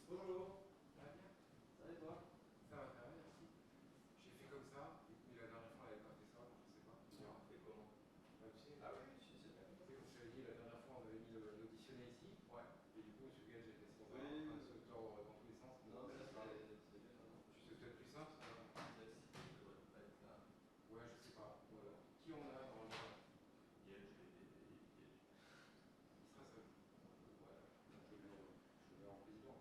Bonjour. Ça va bien? Ça va et toi? Ça va très bien, merci. J'ai fait comme ça, mais la dernière fois elle n'avait pas fait ça, donc je sais pas. Tu as fait comment? Bah, tu sais, Ah oui, je sais bien. comme je t'avais dit, la dernière fois on avait mis l'auditionné ici, Ouais. et du coup, monsieur Gage était sans Oui, arrêt en train de oui, se oui. tordre dans tous les sens. Non, mais là, Ça parle. c'est bien maintenant. Tu sais peut-être plus simple, ça? Celle-ci ne devrait pas être là. Ouais, je sais pas. Voilà. Qui on a normalement? Liège Il sera seul. Voilà. Donc, je vais en président.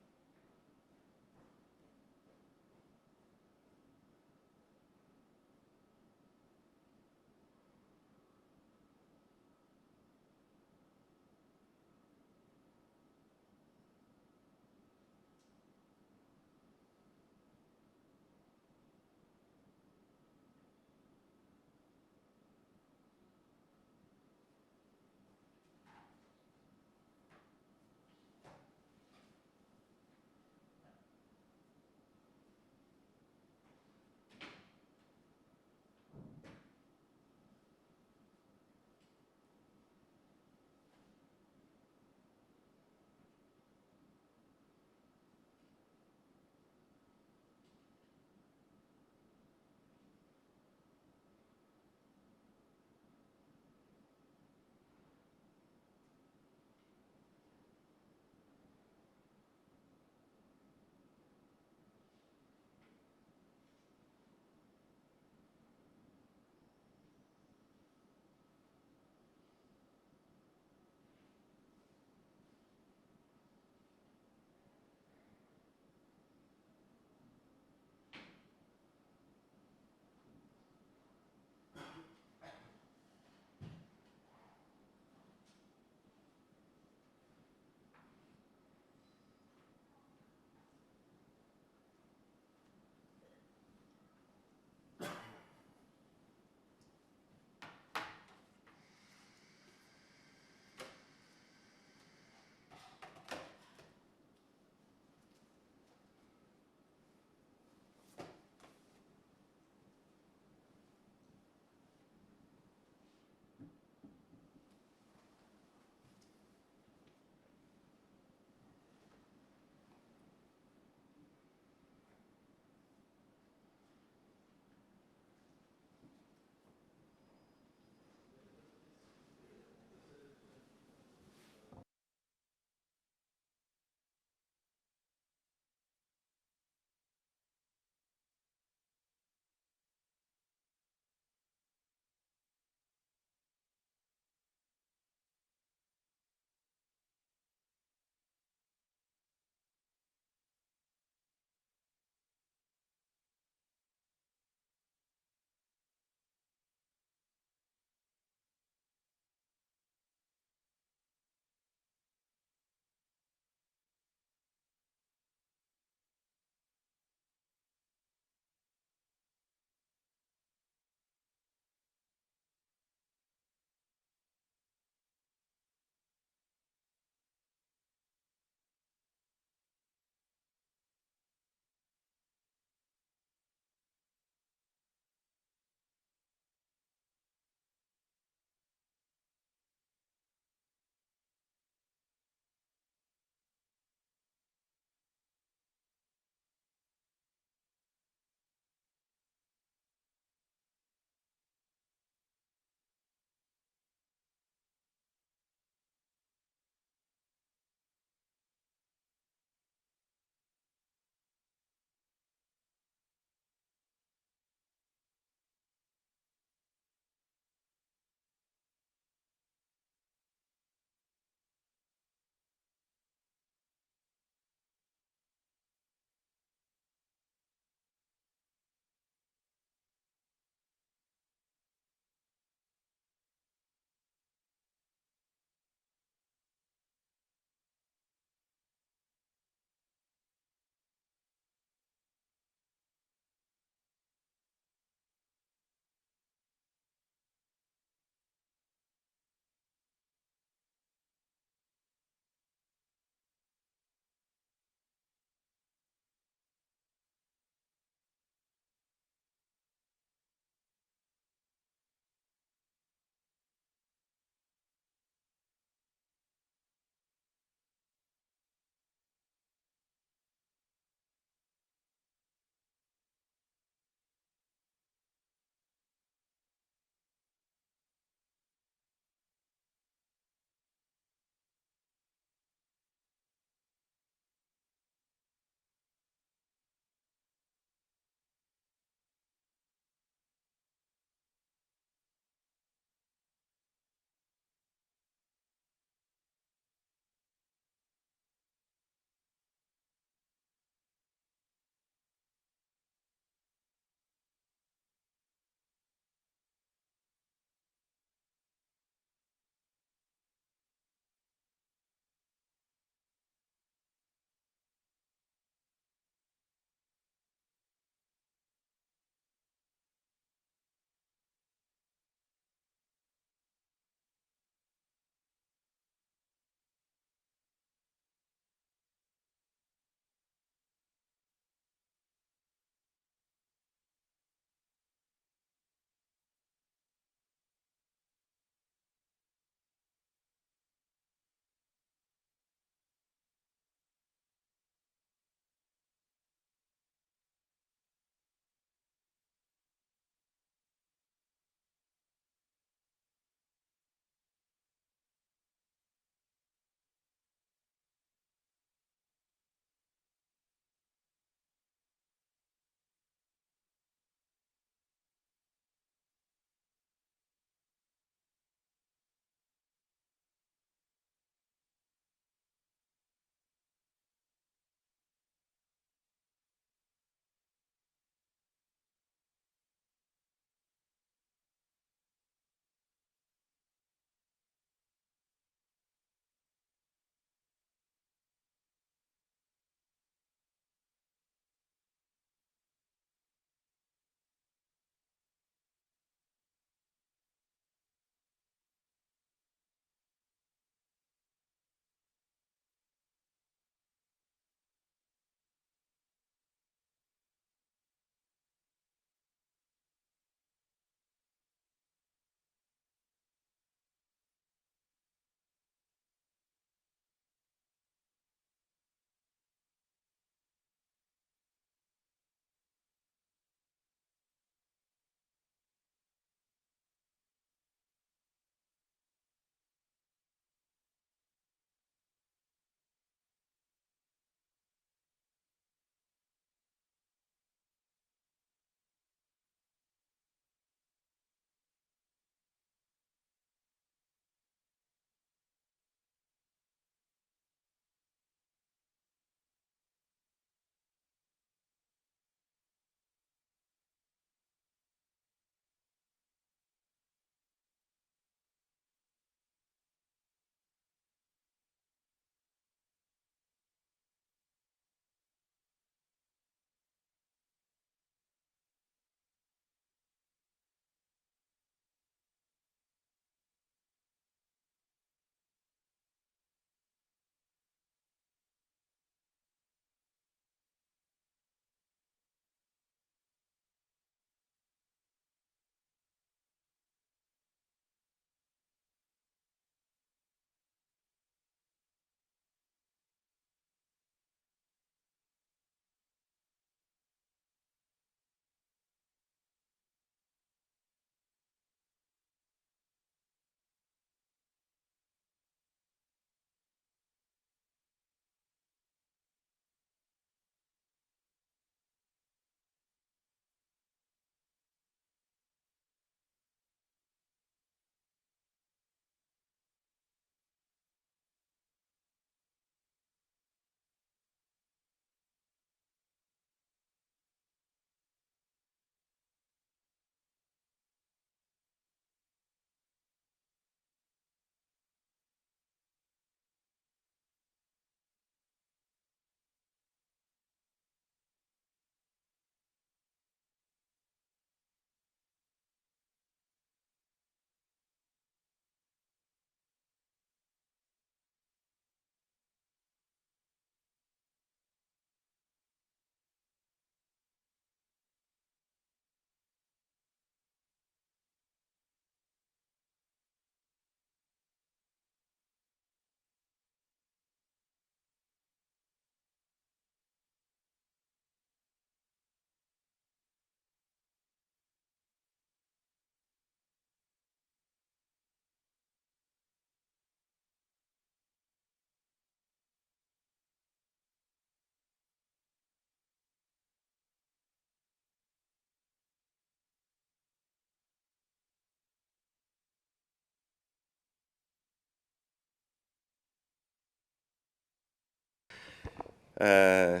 Euh,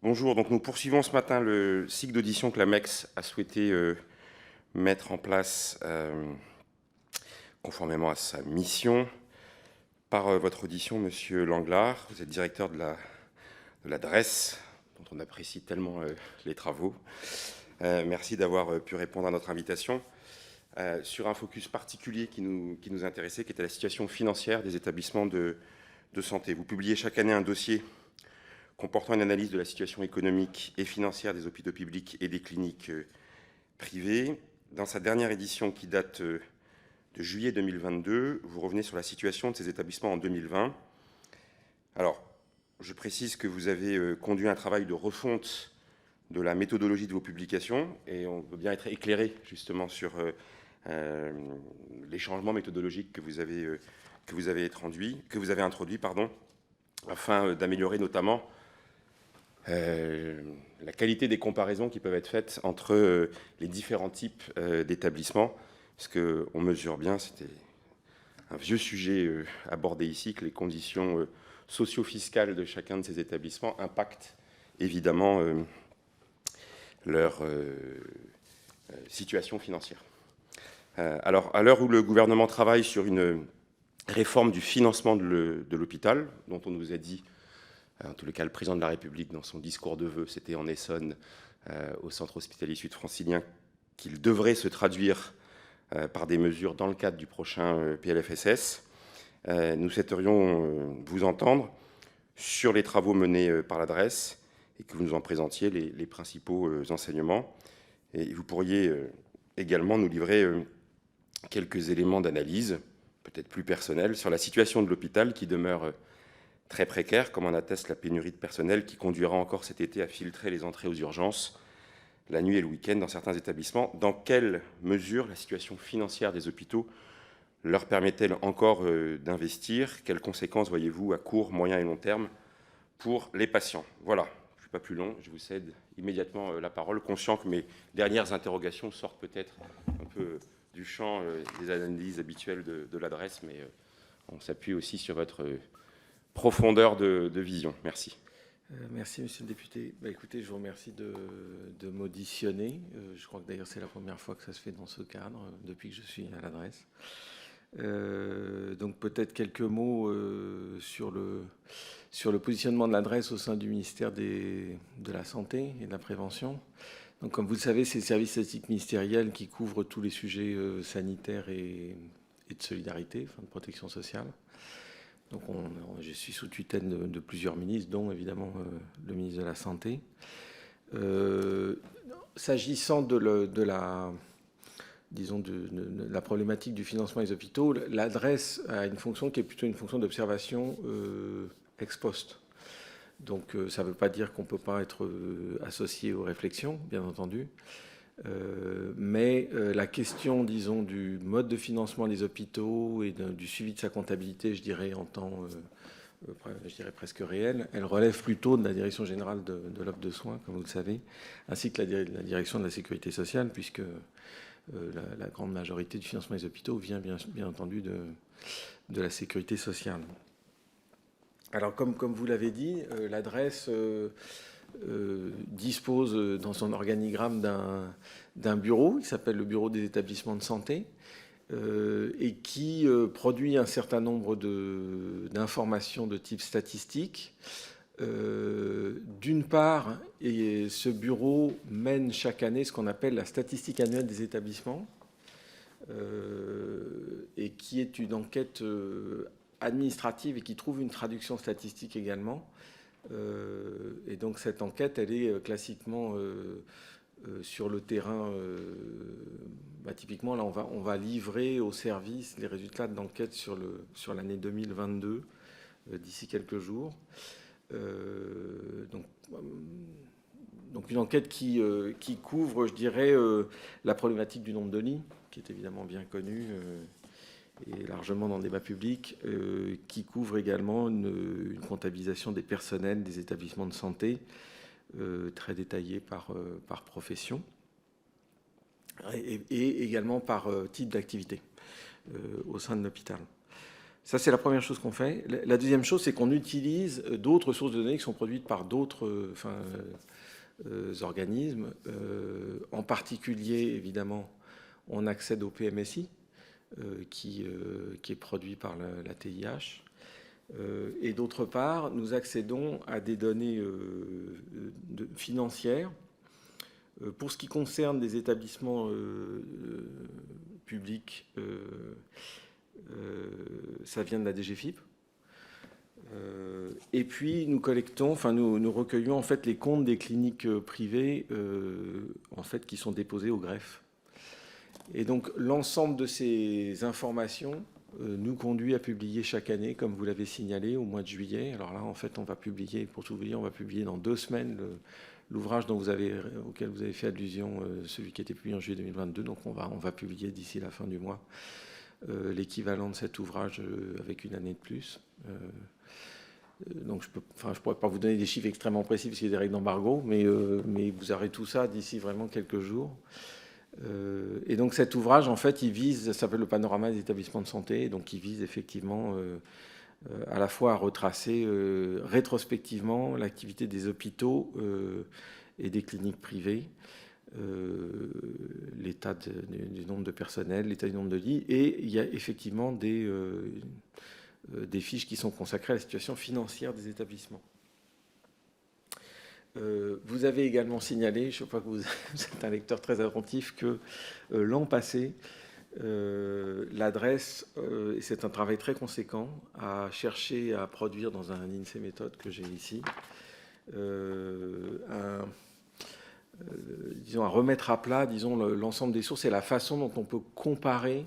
Bonjour, donc nous poursuivons ce matin le cycle d'audition que l'AMEX a souhaité mettre en place conformément à sa mission par votre audition, Monsieur Langlard. Vous êtes directeur de la DRES, dont on apprécie tellement les travaux. Merci d'avoir pu répondre à notre invitation sur un focus particulier qui nous intéressait, qui était la situation financière des établissements de santé. Vous publiez chaque année un dossier comportant une analyse de la situation économique et financière des hôpitaux publics et des cliniques privées. Dans sa dernière édition qui date de juillet 2022, vous revenez sur la situation de ces établissements en 2020. Alors, je précise que vous avez conduit un travail de refonte de la méthodologie de vos publications et on veut bien être éclairé justement sur les changements méthodologiques que vous avez introduits, afin d'améliorer notamment la qualité des comparaisons qui peuvent être faites entre les différents types d'établissements, parce qu'on mesure bien, c'était un vieux sujet abordé ici, que les conditions socio-fiscales de chacun de ces établissements impactent évidemment leur situation financière. Alors, à l'heure où le gouvernement travaille sur une réforme du financement de l'hôpital, dont on nous a dit, en tous les cas le président de la République, dans son discours de vœux, c'était en Essonne, au centre hospitalier sud-francilien, qu'il devrait se traduire par des mesures dans le cadre du prochain PLFSS. Nous souhaiterions vous entendre sur les travaux menés par l'adresse et que vous nous en présentiez les principaux enseignements. Et vous pourriez également nous livrer quelques éléments d'analyse, peut-être plus personnels, sur la situation de l'hôpital qui demeure très précaire, comme en atteste la pénurie de personnel qui conduira encore cet été à filtrer les entrées aux urgences la nuit et le week-end dans certains établissements. Dans quelle mesure la situation financière des hôpitaux leur permet-elle encore d'investir? Quelles conséquences voyez-vous à court, moyen et long terme pour les patients? Voilà, je ne suis pas plus long, je vous cède immédiatement la parole, conscient que mes dernières interrogations sortent peut-être un peu du champ des analyses habituelles de l'adresse, mais on s'appuie aussi sur votre profondeur de vision. Merci. Merci, monsieur le député. Écoutez, je vous remercie de m'auditionner. Je crois que d'ailleurs c'est la première fois que ça se fait dans ce cadre, depuis que je suis à l'adresse. Donc peut-être quelques mots sur le positionnement de l'adresse au sein du ministère de la Santé et de la Prévention. Donc comme vous le savez, c'est le service statistique ministériel qui couvre tous les sujets sanitaires et de solidarité, enfin de protection sociale. Donc je suis sous tutelle de plusieurs ministres, dont évidemment le ministre de la Santé. S'agissant de la problématique du financement des hôpitaux, l'adresse a une fonction qui est plutôt une fonction d'observation ex post. Donc ça ne veut pas dire qu'on ne peut pas être associé aux réflexions, bien entendu. Mais la question, disons, du mode de financement des hôpitaux et du suivi de sa comptabilité, je dirais, en temps, presque réel, elle relève plutôt de la Direction générale de l'offre de soins, comme vous le savez, ainsi que la Direction de la sécurité sociale, puisque la grande majorité du financement des hôpitaux vient, bien entendu, de la sécurité sociale. Alors, comme vous l'avez dit, l'adresse dispose dans son organigramme d'un bureau qui s'appelle le bureau des établissements de santé et qui produit un certain nombre d'informations de type statistique. D'une part, et ce bureau mène chaque année ce qu'on appelle la statistique annuelle des établissements et qui est une enquête administrative et qui trouve une traduction statistique également. Et donc cette enquête, elle est classiquement sur le terrain. Typiquement, là, on va livrer au service les résultats de l'enquête sur l'année 2022 d'ici quelques jours. Donc une enquête qui couvre, je dirais, la problématique du nombre de lits, qui est évidemment bien connue et largement dans le débat public, qui couvre également une comptabilisation des personnels des établissements de santé, très détaillée par profession, et également par type d'activité au sein de l'hôpital. Ça, c'est la première chose qu'on fait. La deuxième chose, c'est qu'on utilise d'autres sources de données qui sont produites par d'autres organismes. En particulier, évidemment, on accède au PMSI, qui est produit par la TIH. Et d'autre part, nous accédons à des données financières. Pour ce qui concerne des établissements publics, ça vient de la DGFiP. Et puis nous collectons, nous recueillons en fait les comptes des cliniques privées en fait qui sont déposés au greffe. Et donc l'ensemble de ces informations nous conduit à publier chaque année, comme vous l'avez signalé, au mois de juillet. Alors là, en fait, on va publier, pour tout vous dire, on va publier dans 2 semaines l'ouvrage auquel vous avez fait allusion, celui qui a été publié en juillet 2022. Donc on va publier d'ici la fin du mois l'équivalent de cet ouvrage avec une année de plus. Donc je ne pourrais pas vous donner des chiffres extrêmement précis parce qu'il y a des règles d'embargo, mais vous aurez tout ça d'ici vraiment quelques jours. Et donc cet ouvrage, en fait, ça s'appelle le panorama des établissements de santé, donc il vise effectivement à la fois à retracer rétrospectivement l'activité des hôpitaux et des cliniques privées, l'état du nombre de personnel, l'état du nombre de lits, et il y a effectivement des fiches qui sont consacrées à la situation financière des établissements. Vous avez également signalé, je crois que vous êtes un lecteur très attentif, que l'an passé, l'adresse, et c'est un travail très conséquent, a cherché à produire dans un INSEE méthode que j'ai ici, à remettre à plat, l'ensemble des sources et la façon dont on peut comparer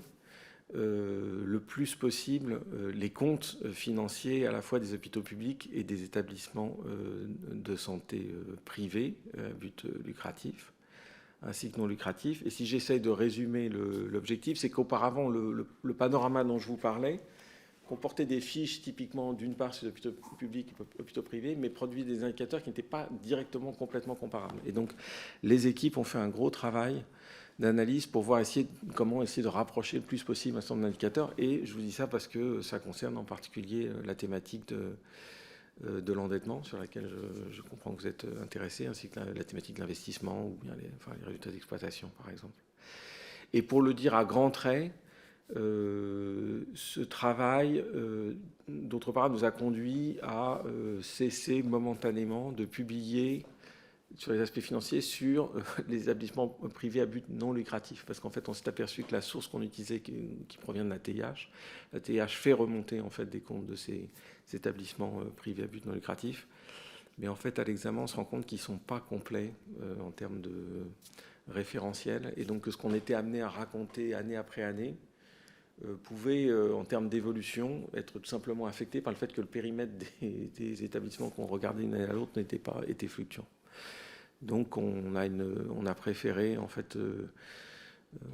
le plus possible les comptes financiers à la fois des hôpitaux publics et des établissements de santé privés à but lucratif, ainsi que non lucratif. Et si j'essaye de résumer l'objectif, c'est qu'auparavant, le panorama dont je vous parlais comportait des fiches typiquement d'une part sur les hôpitaux publics et hôpitaux privés, mais produit des indicateurs qui n'étaient pas directement complètement comparables. Et donc les équipes ont fait un gros travail d'analyse pour voir comment essayer de rapprocher le plus possible un certain nombre d'indicateurs. Et je vous dis ça parce que ça concerne en particulier la thématique de l'endettement, sur laquelle je comprends que vous êtes intéressé, ainsi que la thématique de l'investissement, ou bien les résultats d'exploitation, par exemple. Et pour le dire à grands traits, ce travail, d'autre part, nous a conduit à cesser momentanément de publier sur les aspects financiers, sur les établissements privés à but non lucratif. Parce qu'en fait, on s'est aperçu que la source qu'on utilisait, qui provient de la TIH fait remonter en fait des comptes de ces établissements privés à but non lucratif. Mais en fait, à l'examen, on se rend compte qu'ils ne sont pas complets en termes de référentiel. Et donc, ce qu'on était amené à raconter année après année pouvait, en termes d'évolution, être tout simplement affecté par le fait que le périmètre des établissements qu'on regardait d'une année à l'autre était fluctuant. Donc on a préféré en fait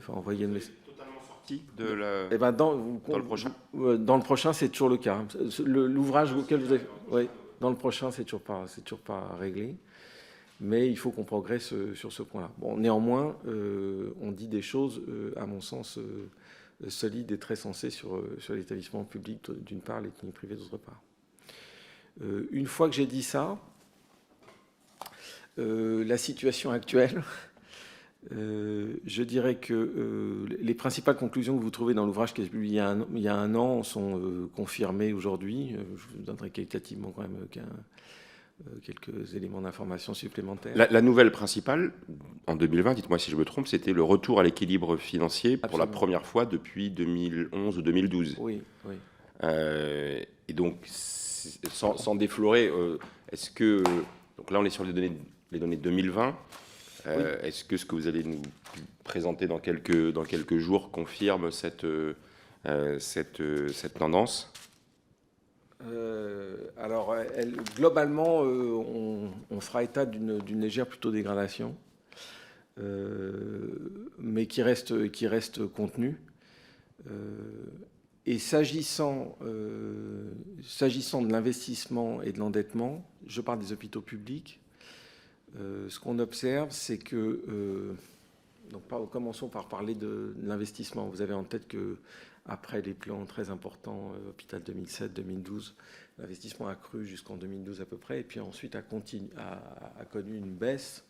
envoyer une totalement sorti de la... Eh ben dans le prochain. Dans le prochain, c'est toujours le cas. L'ouvrage auquel vous avez, oui, dans le prochain, c'est toujours pas réglé. Mais il faut qu'on progresse sur ce point-là. Bon, néanmoins, on dit des choses, à mon sens, solides et très sensées sur l'établissement public d'une part, les cliniques privées d'autre part. Une fois que j'ai dit ça, la situation actuelle, je dirais que les principales conclusions que vous trouvez dans l'ouvrage qui est publié il y a un an sont confirmées aujourd'hui. Je vous donnerai qualitativement quand même quelques éléments d'information supplémentaires. La nouvelle principale, en 2020, dites-moi si je me trompe, c'était le retour à l'équilibre financier pour la première fois depuis 2011 ou 2012. Oui, oui. Et donc, sans déflorer, est-ce que... Donc là, on est sur les données de 2020. Oui. Est-ce que ce que vous allez nous présenter dans quelques jours confirme cette tendance ? Alors, globalement, on fera état d'une légère plutôt dégradation, mais qui reste contenue. Et s'agissant de l'investissement et de l'endettement, je parle des hôpitaux publics. Ce qu'on observe, c'est que Donc, commençons par parler de l'investissement. Vous avez en tête que après les plans très importants, hôpital 2007-2012, l'investissement a cru jusqu'en 2012 à peu près, et puis ensuite a connu une baisse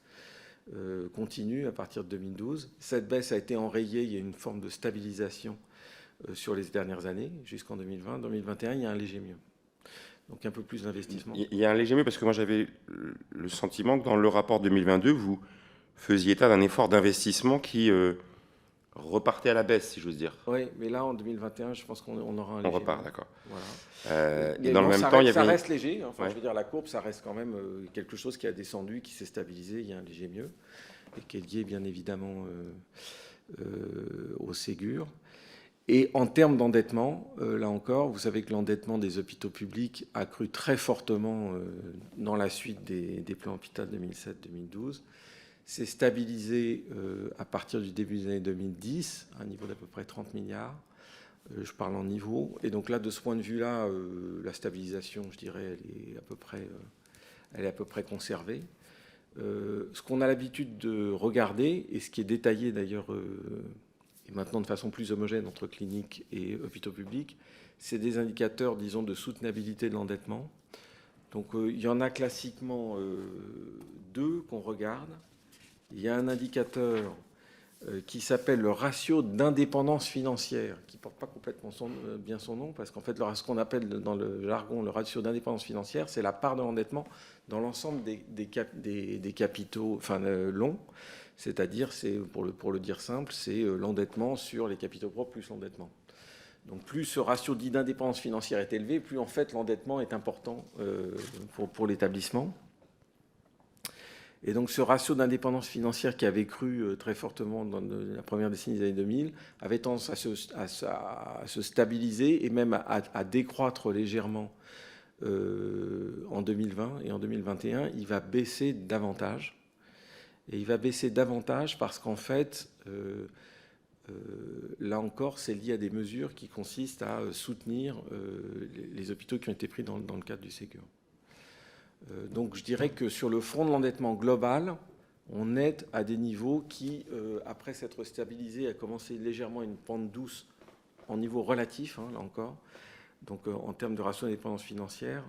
continue à partir de 2012. Cette baisse a été enrayée, il y a une forme de stabilisation sur les dernières années, jusqu'en 2020. En 2021, il y a un léger mieux. Donc un peu plus d'investissement. Il y a un léger mieux, parce que moi j'avais le sentiment que dans le rapport 2022, vous faisiez état d'un effort d'investissement qui repartait à la baisse, si j'ose dire. Oui, mais là, en 2021, je pense qu'on aura un léger. On repart, d'accord. Voilà. Et dans le même temps, ça reste léger. Enfin, ouais. Je veux dire, la courbe, ça reste quand même quelque chose qui a descendu, qui s'est stabilisé. Il y a un léger mieux, et qui est lié, bien évidemment, au Ségur. Et en termes d'endettement, là encore, vous savez que l'endettement des hôpitaux publics a cru très fortement dans la suite des plans hôpital 2007-2012. C'est stabilisé à partir du début des années 2010, à un niveau d'à peu près 30 milliards. Je parle en niveau. Et donc là, de ce point de vue-là, la stabilisation, je dirais, elle est à peu près conservée. Ce qu'on a l'habitude de regarder, et ce qui est détaillé d'ailleurs, et maintenant de façon plus homogène entre cliniques et hôpitaux publics, c'est des indicateurs, disons, de soutenabilité de l'endettement. Donc il y en a classiquement deux qu'on regarde. Il y a un indicateur qui s'appelle le ratio d'indépendance financière, qui ne porte pas complètement bien son nom, parce qu'en fait, ce qu'on appelle dans le jargon le ratio d'indépendance financière, c'est la part de l'endettement dans l'ensemble des capitaux longs. C'est-à-dire, pour le dire simple, c'est l'endettement sur les capitaux propres plus l'endettement. Donc plus ce ratio dit d'indépendance financière est élevé, plus en fait l'endettement est important pour l'établissement. Et donc ce ratio d'indépendance financière qui avait cru très fortement dans la première décennie des années 2000 avait tendance à se stabiliser et même à décroître légèrement en 2020. Et en 2021, il va baisser davantage. Et il va baisser davantage parce qu'en fait, là encore, c'est lié à des mesures qui consistent à soutenir les hôpitaux qui ont été pris dans le cadre du Ségur. Donc je dirais que sur le front de l'endettement global, on est à des niveaux qui, après s'être stabilisés, a commencé légèrement une pente douce en niveau relatif, là encore. Donc en termes de ratio d'indépendance financière,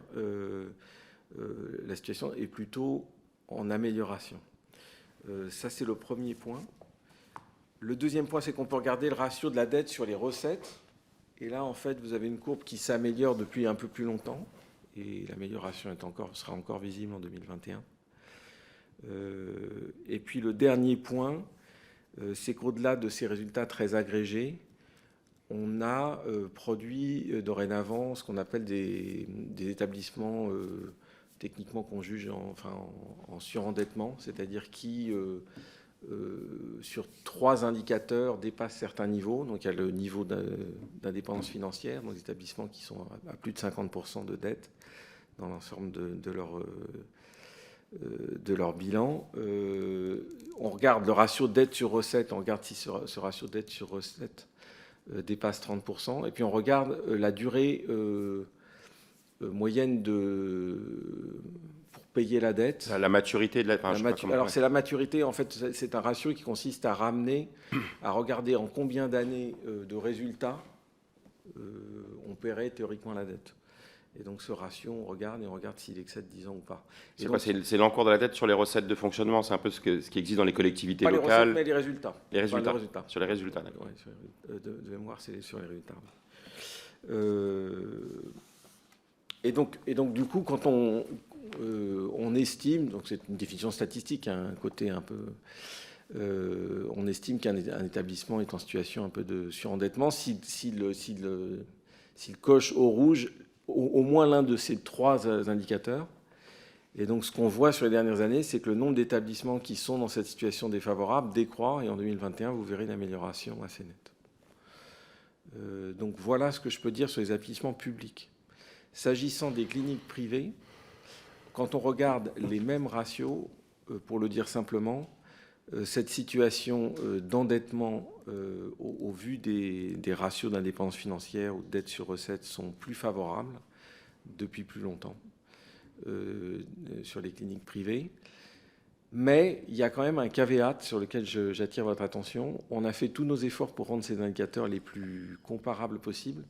la situation est plutôt en amélioration. Ça, c'est le premier point. Le deuxième point, c'est qu'on peut regarder le ratio de la dette sur les recettes. Et là, en fait, vous avez une courbe qui s'améliore depuis un peu plus longtemps. Et l'amélioration sera encore visible en 2021. Et puis le dernier point, c'est qu'au-delà de ces résultats très agrégés, on a produit dorénavant ce qu'on appelle des établissements techniquement qu'on juge en surendettement, c'est-à-dire qui, sur 3 indicateurs, dépassent certains niveaux. Donc il y a le niveau d'indépendance financière, donc des établissements qui sont à plus de 50% de dette dans l'ensemble de leur bilan. On regarde le ratio dette sur recette, on regarde si ce ratio dette sur recette dépasse 30%, et puis on regarde la durée moyenne pour payer la dette. La maturité de la... Alors c'est la maturité, en fait, c'est un ratio qui consiste à regarder en combien d'années de résultats on paierait théoriquement la dette. Et donc ce ratio, on regarde s'il excède 10 ans ou pas. C'est quoi? C'est l'encours de la dette sur les recettes de fonctionnement? C'est un peu ce qui existe dans les collectivités pas locales? Les recettes, mais les résultats. Les résultats. Sur les résultats, d'accord. Ouais, de mémoire, c'est sur les résultats. Et donc du coup, quand on estime, donc c'est une définition statistique, un côté un peu... on estime qu'un établissement est en situation un peu de surendettement s'il coche au rouge au moins l'un de ces 3 indicateurs. Et donc ce qu'on voit sur les dernières années, c'est que le nombre d'établissements qui sont dans cette situation défavorable décroît, et en 2021, vous verrez une amélioration assez nette. Donc voilà ce que je peux dire sur les établissements publics. S'agissant des cliniques privées, quand on regarde les mêmes ratios, pour le dire simplement, cette situation d'endettement au vu des ratios d'indépendance financière ou de dette sur recettes sont plus favorables depuis plus longtemps sur les cliniques privées. Mais il y a quand même un caveat sur lequel j'attire votre attention. On a fait tous nos efforts pour rendre ces indicateurs les plus comparables possibles.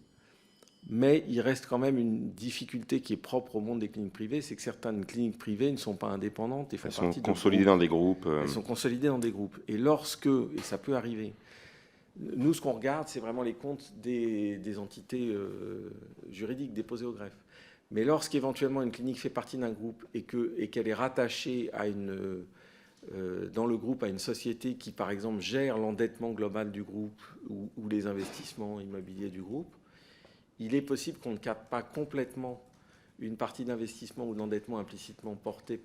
Mais il reste quand même une difficulté qui est propre au monde des cliniques privées, c'est que certaines cliniques privées ne sont pas indépendantes et font partie de groupes. Elles sont consolidées dans des groupes. Elles sont consolidées dans des groupes. Et lorsque, et ça peut arriver, nous, ce qu'on regarde, c'est vraiment les comptes des entités juridiques déposées au greffe. Mais lorsqu'éventuellement une clinique fait partie d'un groupe et qu'elle est rattachée à dans le groupe à une société qui, par exemple, gère l'endettement global du groupe ou les investissements immobiliers du groupe, il est possible qu'on ne capte pas complètement une partie d'investissement ou d'endettement implicitement porté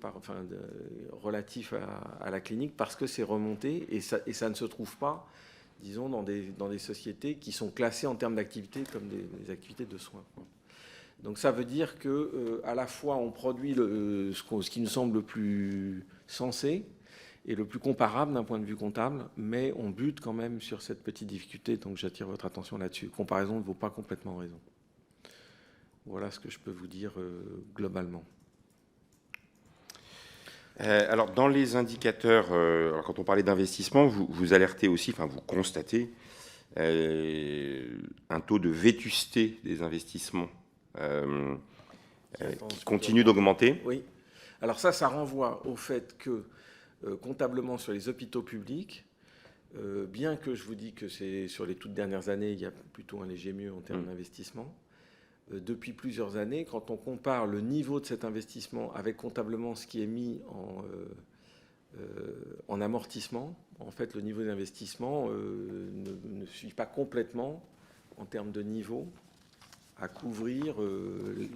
relatif à la clinique parce que c'est remonté et ça ne se trouve pas, disons, dans des sociétés qui sont classées en termes d'activité comme des activités de soins. Donc ça veut dire qu'à la fois on produit ce qui nous semble le plus sensé et le plus comparable d'un point de vue comptable, mais on bute quand même sur cette petite difficulté, donc j'attire votre attention là-dessus. Comparaison ne vaut pas complètement raison. Voilà ce que je peux vous dire globalement. Alors, dans les indicateurs, quand on parlait d'investissement, vous alertez aussi, enfin, vous constatez un taux de vétusté des investissements qui continue d'augmenter. Oui. Alors ça renvoie au fait que, comptablement sur les hôpitaux publics, bien que je vous dis que c'est sur les toutes dernières années, il y a plutôt un léger mieux en termes d'investissement, depuis plusieurs années, quand on compare le niveau de cet investissement avec comptablement ce qui est mis en amortissement, en fait, le niveau d'investissement ne suit pas complètement, en termes de niveau, à couvrir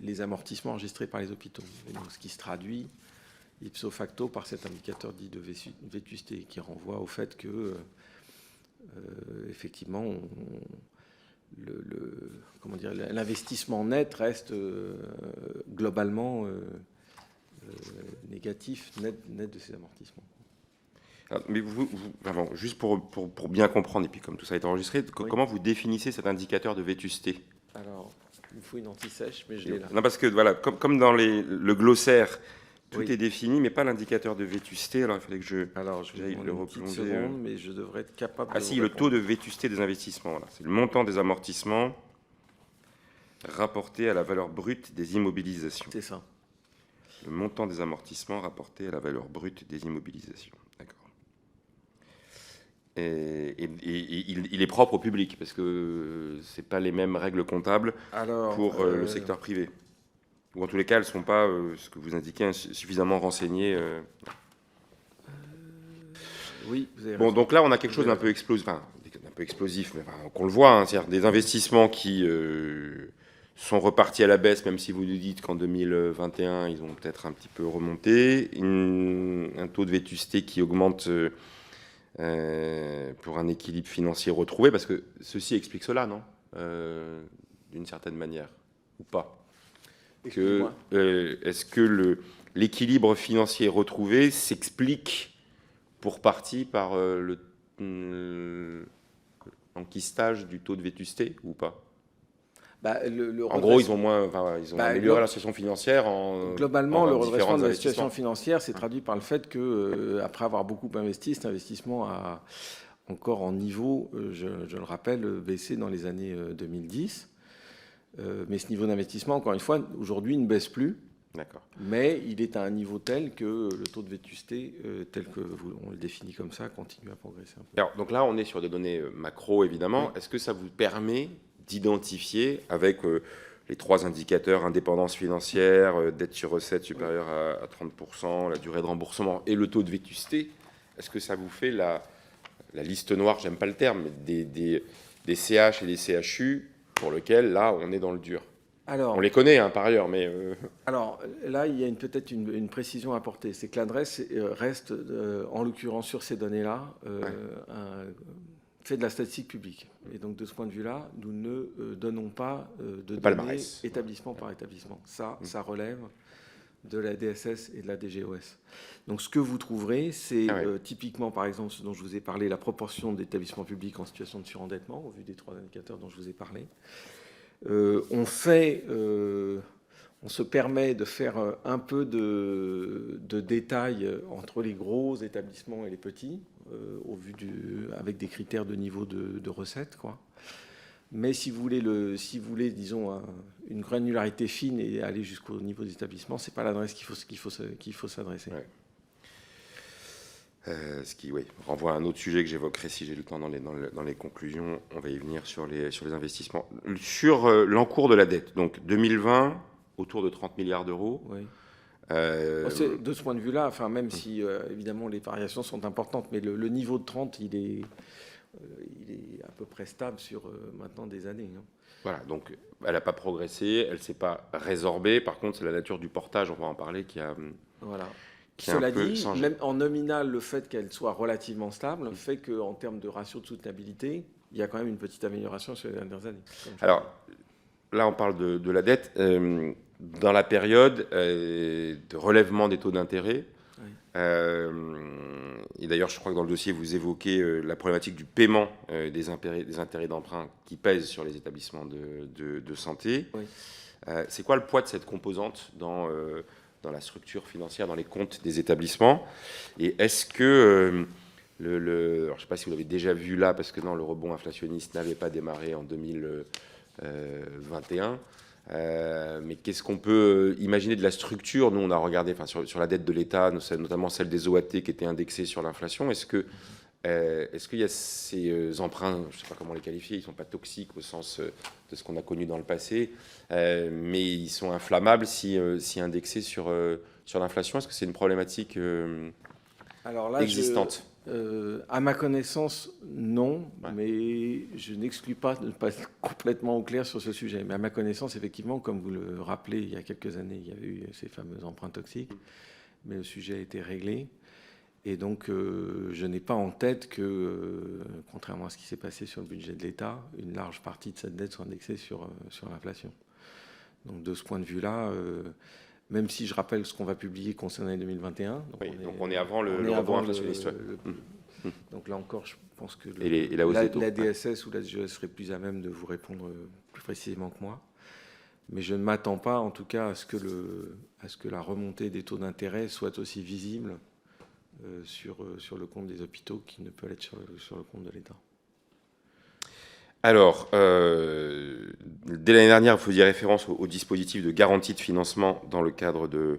les amortissements enregistrés par les hôpitaux. Et donc, ce qui se traduit ipso facto par cet indicateur dit de vétusté, qui renvoie au fait que, effectivement, l'investissement net reste globalement négatif, net de ces amortissements. Alors, mais juste pour bien comprendre, et puis comme tout ça est enregistré, oui. Comment vous définissez cet indicateur de vétusté? Alors, il me faut une anti-sèche, mais je l'ai là. Non, parce que voilà, comme dans le glossaire, tout Oui. est défini, mais pas l'indicateur de vétusté. Alors, il fallait que je vais j'aille le une petite replonger. seconde, mais je devrais être capable de le taux de vétusté des investissements. Voilà. C'est le montant des amortissements rapporté à la valeur brute des immobilisations. C'est ça. Le montant des amortissements rapporté à la valeur brute des immobilisations. D'accord. Et il est propre au public, parce que ce n'est pas les mêmes règles comptables pour le secteur privé. Ou en tous les cas, elles ne sont pas, ce que vous indiquez, suffisamment renseignées. Oui, vous avez Bon, raison. donc là, on a quelque chose d'un peu explosif, mais qu'on le voit, hein, c'est-à-dire des investissements qui sont repartis à la baisse, même si vous nous dites qu'en 2021, ils ont peut-être un petit peu remonté. Un taux de vétusté qui augmente pour un équilibre financier retrouvé, parce que ceci explique cela, non d'une certaine manière, ou pas? Est-ce que l'équilibre financier retrouvé s'explique pour partie par l'enquistage du taux de vétusté ou pas? En gros, ils ont amélioré la situation financière globalement, le redressement de la situation financière s'est traduit par le fait que, après avoir beaucoup investi, cet investissement a encore en niveau, je le rappelle, baissé dans les années 2010. Mais ce niveau d'investissement, encore une fois, aujourd'hui ne baisse plus. D'accord. Mais il est à un niveau tel que le taux de vétusté, tel que on le définit comme ça, continue à progresser un peu. Alors, donc là, on est sur des données macro, évidemment. Oui. Est-ce que ça vous permet d'identifier, avec les 3 indicateurs, indépendance financière, dette sur recette supérieure à 30%, la durée de remboursement et le taux de vétusté, est-ce que ça vous fait la liste noire, j'aime pas le terme, mais des CH et des CHU pour lesquels, là, on est dans le dur? On les connaît, hein, par ailleurs, mais... Alors, là, il y a peut-être une précision à apporter. C'est que l'adresse reste, en l'occurrence, sur ces données-là, fait de la statistique publique. Et donc, de ce point de vue-là, nous ne donnons pas de données établissement par établissement. Ça relève de la DSS et de la DGOS. Donc, ce que vous trouverez, c'est typiquement, par exemple, ce dont je vous ai parlé, la proportion d'établissements publics en situation de surendettement, au vu des 3 indicateurs dont je vous ai parlé. On on se permet de faire un peu de détails entre les gros établissements et les petits, avec des critères de niveau de recettes, quoi. Mais si vous voulez, disons, une granularité fine et aller jusqu'au niveau des établissements, c'est pas l'adresse qu'il faut s'adresser. Ouais. Ce qui renvoie à un autre sujet que j'évoquerai si j'ai le temps dans les conclusions. On va y venir sur les investissements. Sur l'encours de la dette, donc 2020, autour de 30 milliards d'euros. Oui. De ce point de vue-là, enfin, même si évidemment les variations sont importantes, mais le niveau de 30, il est à peu près stable sur maintenant des années. Hein. Voilà, donc elle n'a pas progressé, elle ne s'est pas résorbée. Par contre, c'est la nature du portage, on va en parler, qui a... Voilà. Qui Cela un peu dit, changé. même en nominal, le fait qu'elle soit relativement stable fait qu'en termes de ratio de soutenabilité, il y a quand même une petite amélioration sur les dernières années. Alors, là, on parle de la dette. Dans la période de relèvement des taux d'intérêt, Oui. Et d'ailleurs, je crois que dans le dossier, vous évoquez la problématique du paiement des intérêts d'emprunt qui pèsent sur les établissements de santé. Oui. C'est quoi le poids de cette composante dans la structure financière, dans les comptes des établissements? Et est-ce que alors, je ne sais pas si vous l'avez déjà vu là, parce que non, le rebond inflationniste n'avait pas démarré en 2021. Mais qu'est-ce qu'on peut imaginer de la structure? Nous, on a regardé sur la dette de l'État, notamment celle des OAT qui était indexée sur l'inflation. Est-ce qu'il y a ces emprunts, je ne sais pas comment les qualifier, ils ne sont pas toxiques au sens de ce qu'on a connu dans le passé, mais ils sont inflammables si indexés sur l'inflation? Est-ce que c'est une problématique Alors là, existante? À ma connaissance, non, Ouais. mais je n'exclus pas de ne pas être complètement au clair sur ce sujet. Mais à ma connaissance, effectivement, comme vous le rappelez, il y a quelques années, il y avait eu ces fameux emprunts toxiques, mais le sujet a été réglé. Et donc, je n'ai pas en tête que, contrairement à ce qui s'est passé sur le budget de l'État, une large partie de cette dette soit indexée sur l'inflation. Donc, de ce point de vue-là, même si je rappelle ce qu'on va publier concernant l'année 2021. Donc on est avant le rebond inflationniste. Donc là encore, je pense que Et la hausse des taux. la DSS ou la SGE serait plus à même de vous répondre plus précisément que moi. Mais je ne m'attends pas, en tout cas, à ce que la remontée des taux d'intérêt soit aussi visible sur le compte des hôpitaux qu'il ne peut l'être sur le compte de l'État. Alors, dès l'année dernière, vous faisiez référence au dispositif de garantie de financement dans le cadre de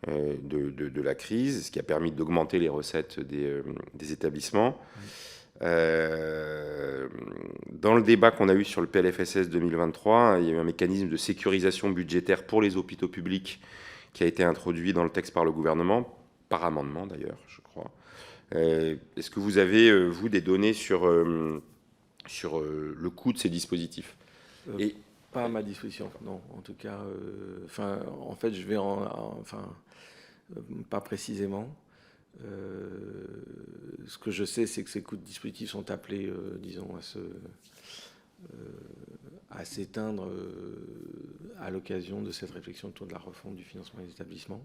la crise, ce qui a permis d'augmenter les recettes des établissements. Dans le débat qu'on a eu sur le PLFSS 2023, il y a eu un mécanisme de sécurisation budgétaire pour les hôpitaux publics qui a été introduit dans le texte par le gouvernement, par amendement d'ailleurs, je crois. Est-ce que vous avez, vous, des données sur le coût de ces dispositifs? Pas à ma disposition, non. En tout cas, en fait, je vais pas précisément. Ce que je sais, c'est que ces coûts de dispositifs sont appelés, disons, à s'éteindre à l'occasion de cette réflexion autour de la refonte du financement des établissements.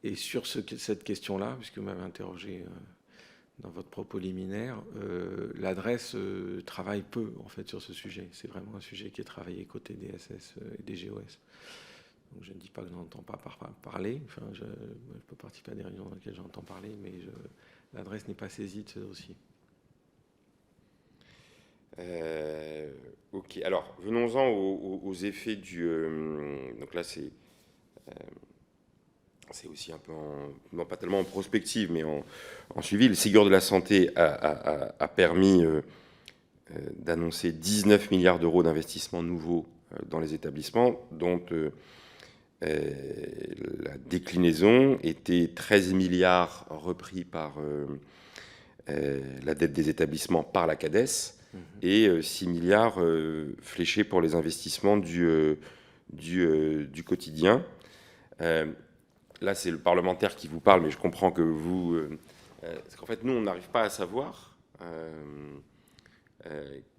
Et sur cette question-là, puisque vous m'avez interrogé dans votre propos liminaire, l'adresse travaille peu en fait sur ce sujet. C'est vraiment un sujet qui est travaillé côté DSS et des GOS. Donc je ne dis pas que je n'entends pas parler. Enfin, je peux participer à des réunions dans lesquelles j'entends parler, mais l'adresse n'est pas saisie de ce dossier. Ok. Alors venons-en aux effets du. Donc là, c'est aussi un peu, non pas tellement en prospective, mais en suivi. Le Ségur de la santé a permis d'annoncer 19 milliards d'euros d'investissements nouveaux dans les établissements, dont la déclinaison était 13 milliards repris par la dette des établissements par la CADES et 6 milliards fléchés pour les investissements du quotidien. Là, c'est le parlementaire qui vous parle, mais je comprends que vous... parce qu'en fait, nous, on n'arrive pas à savoir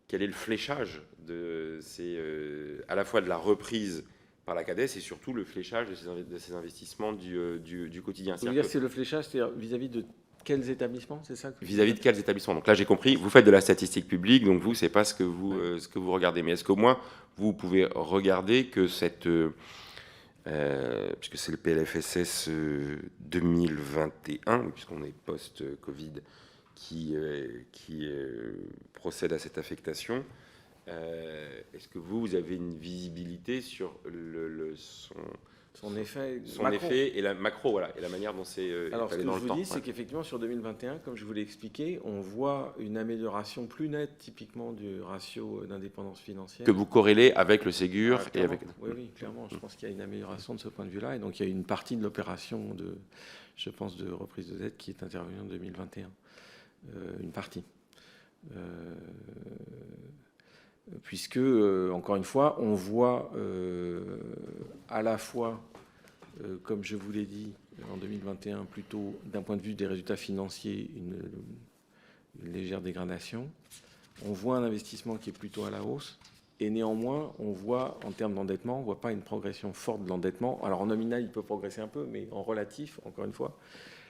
quel est le fléchage à la fois de la reprise par la CADES et surtout le fléchage de ces investissements du quotidien. Vous voulez dire c'est le fléchage, c'est-à-dire vis-à-vis de quels établissements, c'est ça? Vis-à-vis de quels établissements? Donc là, j'ai compris, vous faites de la statistique publique, donc vous, c'est pas ce que vous regardez. Mais est-ce qu'au moins, vous pouvez regarder que puisque c'est le PLFSS 2021, puisqu'on est post-Covid, qui procède à cette affectation. Est-ce que vous avez une visibilité sur son effet et la macro, voilà, et la manière dont c'est Alors, ce étalé que dans je le vous temps? dis, c'est qu'effectivement, sur 2021, comme je vous l'ai expliqué, on voit une amélioration plus nette, typiquement, du ratio d'indépendance financière. Que vous corrélez avec le Ségur et Clairement. avec... Oui, clairement. Je pense qu'il y a une amélioration de ce point de vue-là. Et donc, il y a une partie de l'opération de reprise de dette qui est intervenue en 2021. Une partie. Puisque, encore une fois, on voit à la fois, comme je vous l'ai dit, en 2021, plutôt d'un point de vue des résultats financiers, une légère dégradation. On voit un investissement qui est plutôt à la hausse. Et néanmoins, on voit, en termes d'endettement, on ne voit pas une progression forte de l'endettement. Alors, en nominal, il peut progresser un peu, mais en relatif, encore une fois,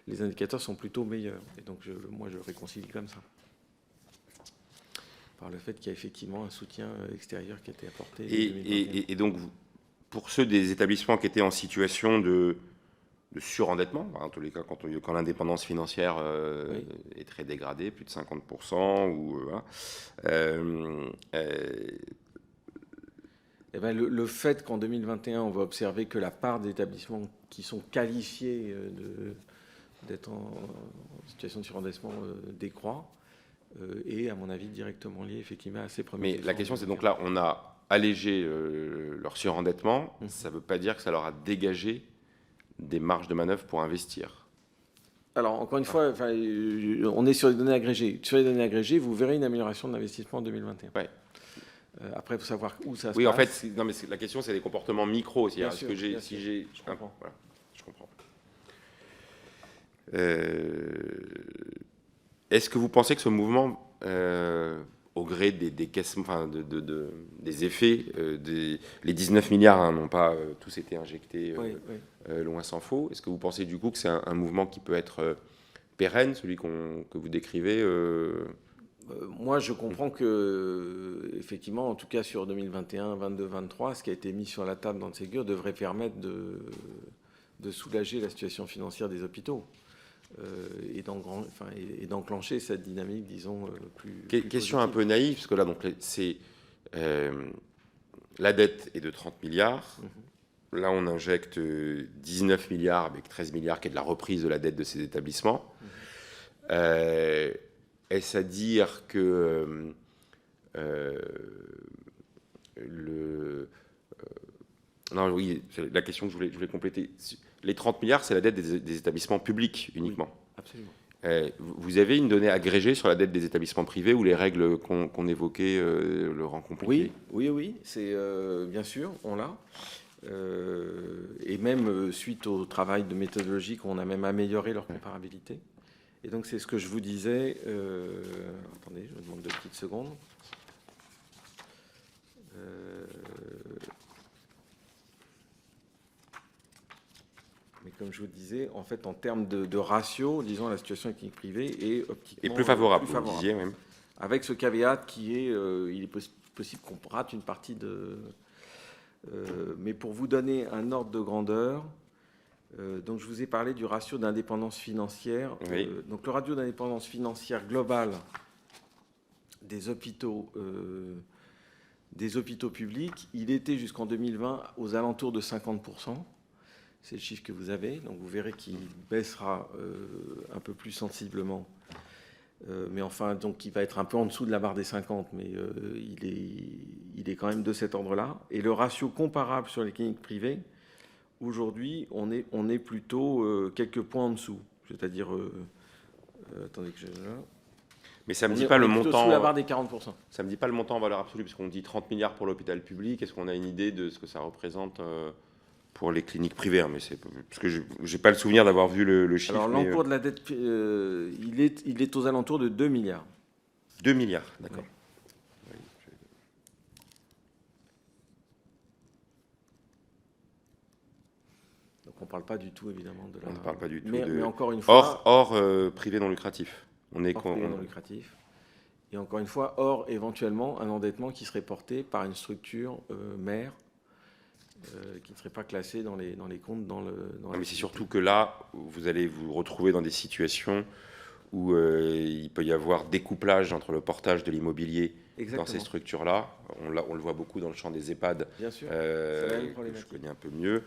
les indicateurs sont plutôt meilleurs. Et donc, moi, je le réconcilie comme ça. Par le fait qu'il y a effectivement un soutien extérieur qui a été apporté. Et donc, pour ceux des établissements qui étaient en situation de surendettement, en tous les cas, quand l'indépendance financière est très dégradée, plus de 50%, ou eh ben, le fait qu'en 2021, on va observer que la part d'établissements qui sont qualifiés d'être en situation de surendettement décroît, est, à mon avis, directement lié effectivement à ces premiers. Mais la question, c'est donc là, on a allégé leur surendettement. Ça ne veut pas dire que ça leur a dégagé des marges de manœuvre pour investir. Alors, encore une fois, on est sur les données agrégées. Sur les données agrégées, vous verrez une amélioration de l'investissement en 2021. Ouais. Après, il faut savoir où ça se passe. Oui, en fait, non, mais la question, c'est les comportements micro. Bien sûr, bien sûr. Je comprends. Voilà, je comprends. Est-ce que vous pensez que ce mouvement, au gré des caisses, enfin, des effets, les 19 milliards n'ont pas tous été injectés, loin s'en faut. Est-ce que vous pensez du coup que c'est un mouvement qui peut être pérenne, celui que vous décrivez Moi, je comprends que, effectivement, en tout cas sur 2021, 22, 23, ce qui a été mis sur la table dans le Ségur devrait permettre de soulager la situation financière des hôpitaux. Et d'enclencher cette dynamique, disons, plus question positive. un peu naïve, parce que là, donc, la dette est de 30 milliards. Là, on injecte 19 milliards avec 13 milliards qui est de la reprise de la dette de ces établissements. Est-ce à dire que non, oui, la question que je voulais compléter. Les 30 milliards, c'est la dette des établissements publics uniquement. Oui, absolument. Vous avez une donnée agrégée sur la dette des établissements privés où les règles qu'on évoquait le rendent compliqué? Oui, c'est bien sûr, on l'a. Et même suite au travail de méthodologie, on a même amélioré leur comparabilité. Et donc c'est ce que je vous disais. Attendez, je me demande 2 petites secondes. Mais comme je vous disais, en fait, en termes de ratio, disons, la situation clinique privée est optiquement... Et plus favorable, vous disiez même. Avec ce caveat qui est, il est possible qu'on rate une partie de... mais pour vous donner un ordre de grandeur, donc je vous ai parlé du ratio d'indépendance financière. Oui. Donc le ratio d'indépendance financière globale des hôpitaux publics, il était jusqu'en 2020 aux alentours de 50%. C'est le chiffre que vous avez. Donc vous verrez qu'il baissera un peu plus sensiblement. Mais enfin, donc il va être un peu en dessous de la barre des 50, mais il est quand même de cet ordre-là. Et le ratio comparable sur les cliniques privées, aujourd'hui, on est plutôt quelques points en dessous. C'est-à-dire, attendez que je... Mais ça ne me dit pas le montant. Sous la barre des 40%. Ça ne me dit pas le montant en valeur absolue, puisqu'on dit 30 milliards pour l'hôpital public. Est-ce qu'on a une idée de ce que ça représente pour les cliniques privées? Mais c'est parce que je n'ai pas le souvenir d'avoir vu le chiffre. Alors l'encours de la dette, il est aux alentours de 2 milliards. 2 milliards, d'accord. Oui. Donc on ne parle pas du tout, évidemment, de la... On ne parle pas du tout mais encore une fois... Hors privé non lucratif. Hors privé non lucratif. Et encore une fois, hors éventuellement un endettement qui serait porté par une structure mère qui ne seraient pas classés dans les comptes dans Non, mais c'est surtout que là, vous allez vous retrouver dans des situations où il peut y avoir découplage entre le portage de l'immobilier dans ces structures-là. On le voit beaucoup dans le champ des EHPAD, Bien sûr, que je connais un peu mieux.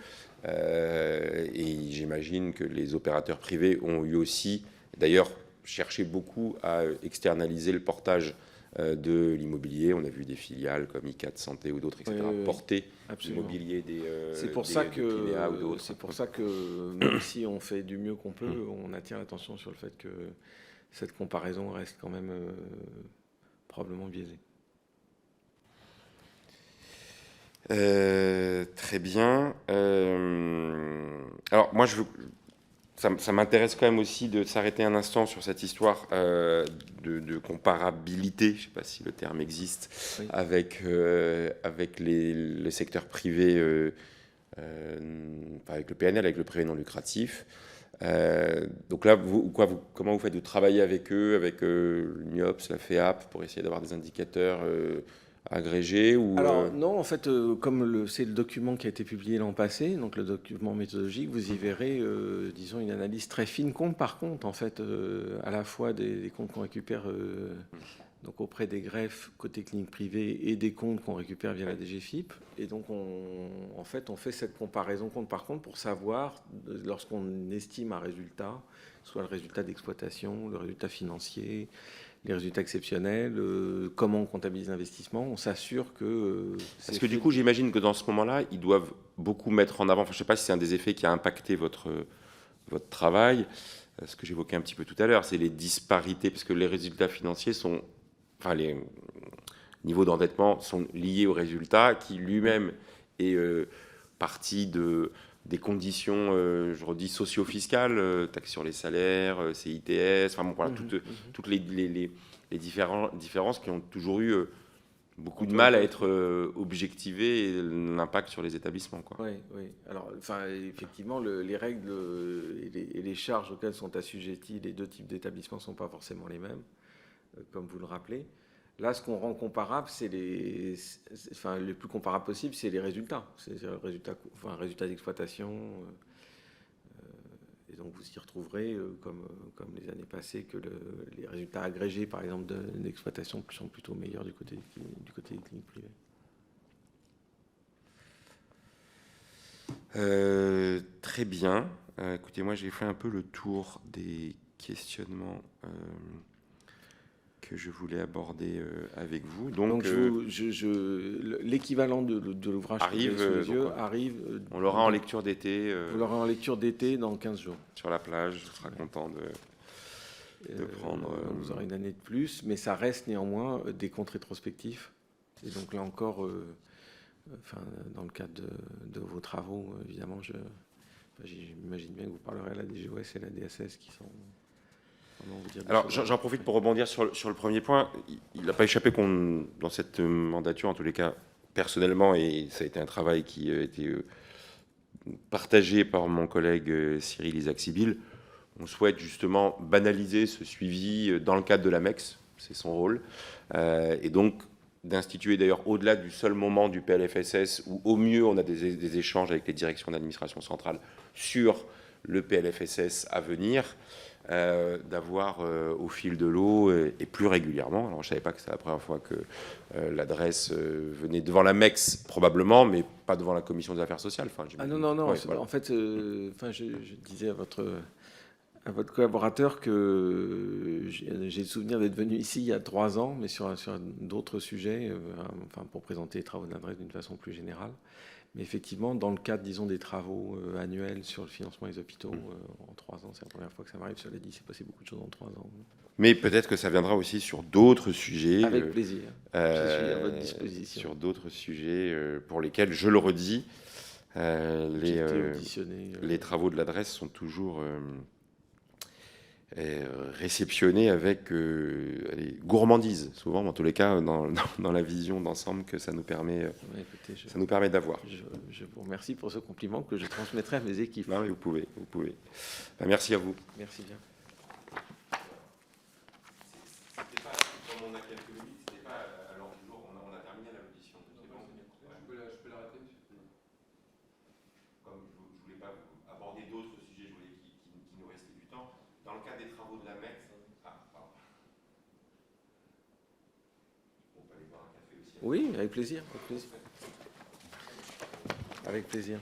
Et j'imagine que les opérateurs privés ont eu aussi, d'ailleurs, cherché beaucoup à externaliser le portage de l'immobilier. On a vu des filiales comme ICAT Santé ou d'autres, etc., porter l'immobilier c'est pour ça que même si on fait du mieux qu'on peut, on attire l'attention sur le fait que cette comparaison reste quand même probablement biaisée. Très bien. Alors moi, ça m'intéresse quand même aussi de s'arrêter un instant sur cette histoire de comparabilité, je ne sais pas si le terme existe, oui, avec le secteur privé, avec le PNL, avec le privé non lucratif. Donc là, comment vous faites de travailler avec eux, avec l'UNIOPS, la FEAP, pour essayer d'avoir des indicateurs agrégé ou Alors non, en fait, comme c'est le document qui a été publié l'an passé, donc le document méthodologique, vous y verrez, disons, une analyse très fine compte par compte, en fait, à la fois des comptes qu'on récupère donc auprès des greffes côté clinique privée et des comptes qu'on récupère via la DGFiP. Et donc, en fait, on fait cette comparaison compte par compte pour savoir, lorsqu'on estime un résultat, soit le résultat d'exploitation, le résultat financier, les résultats exceptionnels, comment on comptabilise l'investissement, on s'assure que... Parce que du coup, j'imagine que dans ce moment-là, ils doivent beaucoup mettre en avant, enfin, je ne sais pas si c'est un des effets qui a impacté votre travail, ce que j'évoquais un petit peu tout à l'heure, c'est les disparités, parce que les résultats financiers sont... Enfin, les niveaux d'endettement sont liés au résultat qui lui-même est partie des conditions, je redis, socio-fiscales, taxes sur les salaires, CITS, enfin bon, voilà, toutes les différences qui ont toujours eu beaucoup de mal à être objectivées et l'impact sur les établissements, quoi. Oui, oui. Alors, enfin, effectivement, les règles et les charges auxquelles sont assujettis les deux types d'établissements ne sont pas forcément les mêmes, comme vous le rappelez. Là, ce qu'on rend comparable, le plus comparable possible, c'est les résultats. C'est le résultat d'exploitation. Et donc, vous y retrouverez, comme les années passées, que les résultats agrégés, par exemple, d'exploitation sont plutôt meilleurs du côté des cliniques privées. Très bien. Écoutez, moi, j'ai fait un peu le tour des questionnements que je voulais aborder avec vous. Donc l'équivalent de l'ouvrage arrive, arrive. On l'aura en lecture d'été. Vous l'aurez en lecture d'été dans 15 jours. Sur la plage, je serai content de prendre... Vous aurez une année de plus, mais ça reste néanmoins des comptes rétrospectifs. Et donc là encore, dans le cadre de vos travaux, évidemment, j'imagine bien que vous parlerez à la DGOS et à la DSS qui sont... Alors, j'en profite pour rebondir sur le premier point. Il n'a pas échappé dans cette mandature, en tous les cas, personnellement, et ça a été un travail qui a été partagé par mon collègue Cyril Isaac-Sibyl, on souhaite justement banaliser ce suivi dans le cadre de l'AMEX, c'est son rôle, et donc d'instituer d'ailleurs au-delà du seul moment du PLFSS, où au mieux on a des échanges avec les directions d'administration centrale sur le PLFSS à venir, d'avoir au fil de l'eau et plus régulièrement. Alors je ne savais pas que c'était la première fois que l'adresse venait devant la MEX, probablement, mais pas devant la commission des affaires sociales. Enfin, non. Ouais, voilà. En fait, je disais à votre collaborateur que j'ai le souvenir d'être venu ici il y a 3 ans, mais sur d'autres sujets, pour présenter les travaux de l'adresse d'une façon plus générale. Mais effectivement, dans le cadre, disons, des travaux annuels sur le financement des hôpitaux, en 3 ans, c'est la première fois que ça m'arrive. Cela dit, c'est passé beaucoup de choses en 3 ans. Mais peut-être que ça viendra aussi sur d'autres sujets. Avec plaisir. Je suis à votre disposition. Sur d'autres sujets pour lesquels, je le redis, les travaux de l'adresse sont toujours réceptionnés avec gourmandise, souvent, en tous les cas, dans la vision d'ensemble que ça nous permet, d'avoir. Je vous remercie pour ce compliment que je transmettrai à mes équipes. Non, mais vous pouvez. Merci à vous. Merci bien. C'était pas, comme on a quelques minutes, c'était pas à l'heure du jour, on a terminé la audition. Je peux l'arrêter, monsieur. Oui, avec plaisir. Avec plaisir. Avec plaisir.